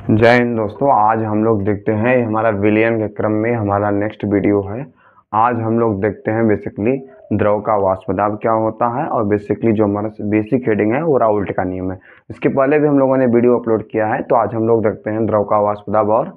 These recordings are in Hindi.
जय हिंद दोस्तों। आज हम लोग देखते हैं हमारा विलियन के क्रम में हमारा नेक्स्ट वीडियो है। आज हम लोग देखते हैं बेसिकली द्रव का वाष्प दाब क्या होता है और बेसिकली जो हमारा बेसिक हेडिंग है वो राउल्ट का नियम है। इसके पहले भी हम लोगों ने वीडियो अपलोड किया है, तो आज हम लोग देखते हैं द्रव का वाष्प दाब और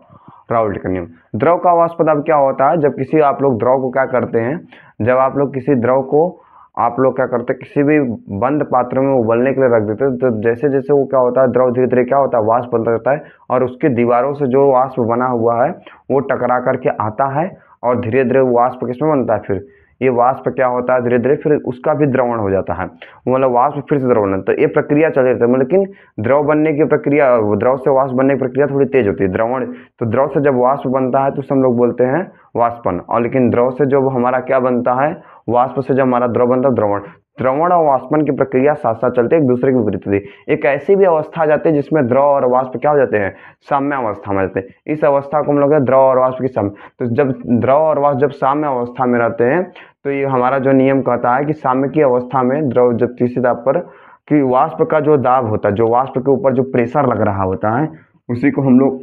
राउल्ट का नियम। द्रव का वाष्प दाब क्या होता है? जब किसी आप लोग द्रव को क्या करते हैं, जब आप लोग किसी द्रव को आप लोग क्या करते हैं, किसी भी बंद पात्र में उबलने के लिए रख देते हैं, तो जैसे जैसे वो क्या होता है, द्रव धीरे धीरे क्या होता है, वाष्प बनता रहता है और उसकी दीवारों से जो वाष्प बना हुआ है वो टकरा करके आता है और धीरे धीरे वो वाष्प किसमें बनता है, फिर ये वाष्प क्या होता है, धीरे धीरे फिर उसका भी द्रवण हो जाता है, मतलब वाष्प फिर से द्रवण। तो ये प्रक्रिया चल रही है, लेकिन द्रव बनने की प्रक्रिया, द्रव से वाष्प बनने की प्रक्रिया थोड़ी तेज होती है। द्रवण तो द्रव से जब वाष्प बनता है तो उसे हम लोग बोलते हैं वाष्पन, और लेकिन द्रव से जब हमारा क्या बनता है, वाष्प से जब हमारा द्रव बनता है द्रवण। द्रवण और वाष्पन की प्रक्रिया साथ साथ चलते हैं, एक दूसरे के विपरीत होती है। एक ऐसी भी अवस्था आ जाती है जिसमें द्रव और वाष्प क्या हो जाते हैं, साम्य अवस्था में जाते हैं। इस अवस्था को हम लोग द्रव और वाष्प की साम्य। तो जब द्रव और वाष्प जब साम्य अवस्था में रहते हैं तो ये हमारा जो नियम कहता है कि साम्य की अवस्था में द्रव जब तीसरी दाब पर कि वाष्प का जो दाब होता है, जो वाष्प के ऊपर जो प्रेशर लग रहा होता है, उसी को हम लोग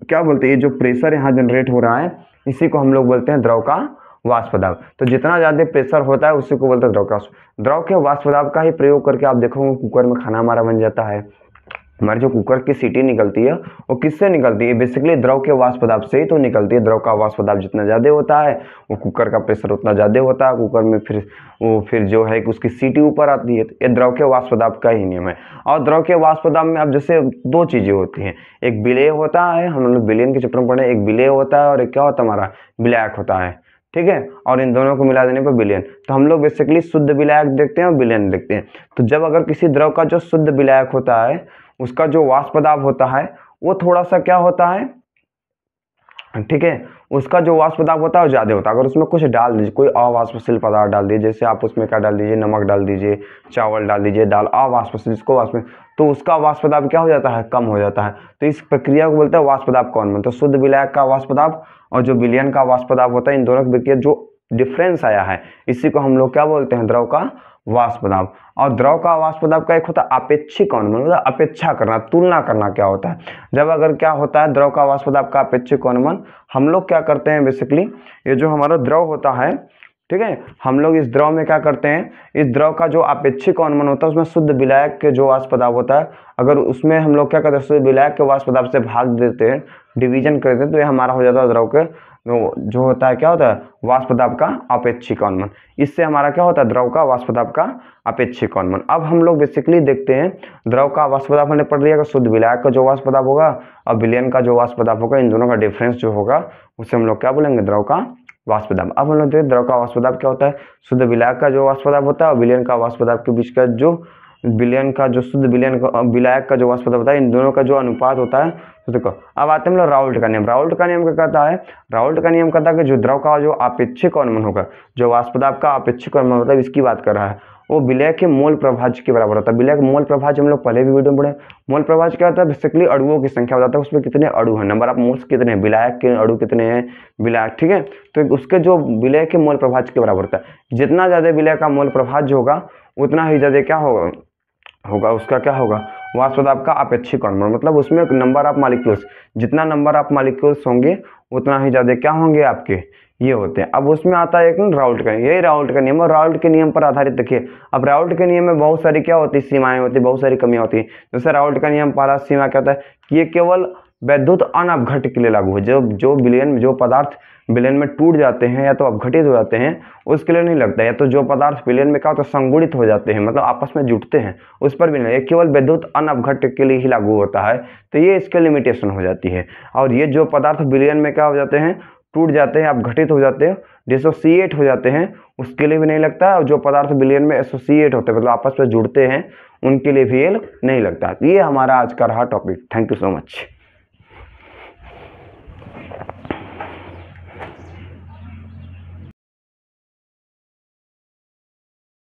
क्या बोलते हैं, ये जो प्रेशर यहाँ जनरेट हो रहा है इसी को हम लोग बोलते हैं द्रव का वाष्प दाब। तो जितना ज्यादा प्रेशर होता है उसी को बोलते हैं द्रव का। द्रव के वाष्प दाब का ही प्रयोग करके आप देखोगे कुकर में खाना हमारा बन जाता है। हमारी जो कुकर की सीटी निकलती है वो किससे निकलती है, बेसिकली द्रव के वाष्प दाब से ही तो निकलती है। द्रव का वाष्प दाब जितना ज्यादा होता है वो कुकर का प्रेशर उतना ज्यादा होता है, कुकर में फिर जो है कि उसकी सीटी ऊपर आती है। ये द्रव के वाष्प दाब का ही नियम है। और द्रव के वाष्प दाब में अब जैसे दो चीजें होती हैं, एक विलेय होता है, हम लोग विलयन के चैप्टर में पढ़े, एक विलेय होता है और एक क्या होता है हमारा विलायक होता है, ठीक है। और इन दोनों को मिला देने पर विलयन। तो हम लोग बेसिकली शुद्ध विलायक देखते हैं और विलयन देखते हैं। तो जब अगर किसी द्रव का जो शुद्ध विलायक होता है उसका जो वाष्प दाब होता है वो थोड़ा सा क्या होता है, ठीक है, उसका जो वाष्प दाब होता है वो ज्यादा होता है। अगर उसमें कुछ डाल दीजिए, कोई अवाष्पशील पदार्थ डाल दीजिए, जैसे आप उसमें क्या डाल दीजिए, नमक डाल दीजिए, चावल डाल दीजिए, दाल अवाष्पशील, जिसको वाष्प, तो उसका वाष्प दाब क्या हो जाता है, कम हो जाता है। तो इस प्रक्रिया को बोलते हैं वाष्प दाब कौन बनता है, शुद्ध विलायक का वाष्प दाब और जो विलयन का वाष्प दाब होता है, इन दोनों की प्रक्रिया जो डिफरेंस आया है इसी को हम लोग क्या बोलते हैं, द्रव का वाष्प दाब। और द्रव का वाष्प दाब का एक होता है अपेक्षिक अनुमान, मतलब अपेक्षा करना, तुलना करना क्या होता है। जब अगर क्या होता है द्रव का वाष्प दाब का अपेक्षिक अनुमान, हम लोग क्या करते हैं बेसिकली, ये जो हमारा द्रव होता है, ठीक है, हम लोग इस द्रव में क्या करते हैं, इस द्रव का जो अपेक्षिक अनुमान होता है उसमें शुद्ध विलायक के जो वाष्प दाब होता है, अगर उसमें हम लोग क्या करते हैं शुद्ध विलायक के वाष्प दाब से भाग देते हैं, डिवीजन करते हैं, तो ये हमारा हो जाता है द्रव के जो होता है क्या होता है, वाष्प दाब का अपेक्षिक अनुमान। इससे हमारा क्या होता है, द्रव का वाष्प दाब का अपेक्षिक अनुमान। अब हम लोग बेसिकली देखते हैं द्रव का वाष्प दाब हमने पढ़ लिया, शुद्ध विलायक का जो वाष्प दाब होगा और विलयन का जो वाष्प दाब होगा, इन दोनों का डिफरेंस जो होगा उसे हम लोग क्या बोलेंगे, द्रव का वाष्प दाब। अब हम लोग देखते हैं द्रव का वाष्प दाब क्या होता है, शुद्ध विलायक का जो वाष्प दाब होता है और विलयन का वाष्प दाब के बीच का जो विलयन का जो शुद्ध विलयन का विलायक का जो वाष्प दाब होता है, इन दोनों का जो अनुपात होता है। तो देखो अब आते हैं हम लोग राउल्ट का नियम। राउल्ट का नियम क्या कहता है, राउल्ट का नियम कहता है कि जो द्रव का जो अपेक्षिक अनुमान होगा, जो वाष्प दाब का अपेक्षिक अनुमान होता है, इसकी बात कर रहा है, वो विलय के मोल प्रभाज्य के बराबर होता है। विलय के मोल प्रभाज्य हम लोग पहले भी वीडियो में पढ़े। मोल प्रभाज्य क्या होता है, बेसिकली अणुओं की संख्या बताता है, उसमें कितने अणु हैं, नंबर ऑफ मोल्स कितने हैं, विलायक के अणु कितने हैं, विलायक, ठीक है। तो उसके जो विलय के मोल प्रभाज्य के बराबर होता है। जितना ज्यादा विलय का मोल प्रभाज्य होगा उतना ही ज्यादा क्या होगा उसका क्या होगा, वाष्प दाब का अपेक्षिक अनुमान। मतलब उसमें नंबर ऑफ मॉलिक्यूल्स, जितना नंबर ऑफ मॉलिक्यूल्स होंगे उतना ही ज्यादा क्या होंगे आपके, ये होते हैं। अब उसमें आता है एक राउल्ट का, यही राउल्ट का नियम, और राउल्ट के नियम पर आधारित देखिए। अब राउल्ट के नियम में बहुत सारी क्या होती है, सीमाएं होती है, बहुत सारी कमियां होती है। जैसे राउल्ट का नियम पहला सीमा क्या होता है कि ये केवल वैद्युत अनअपघट्य के लिए लागू है। जो विलयन में जो पदार्थ विलयन में टूट जाते हैं या तो अपघटित हो जाते हैं उसके लिए नहीं लगता है, या तो जो पदार्थ विलयन में क्या होता है संगुणित हो जाते हैं, मतलब आपस में जुटते हैं, उस पर भी नहीं, ये केवल वैद्युत अनअपघट्य के लिए ही लागू होता है। तो ये इसके लिमिटेशन हो जाती है। और ये जो पदार्थ विलयन में क्या हो जाते हैं, टूट जाते हैं, अपघटित हो जाते हैं, डिसोसिएट हो जाते हैं, उसके लिए भी नहीं लगता है। और जो पदार्थ विलयन में एसोसिएट होते हैं, मतलब आपस में जुड़ते हैं, उनके लिए भी ये नहीं लगता। ये हमारा आज का रहा topic. Thank you so much.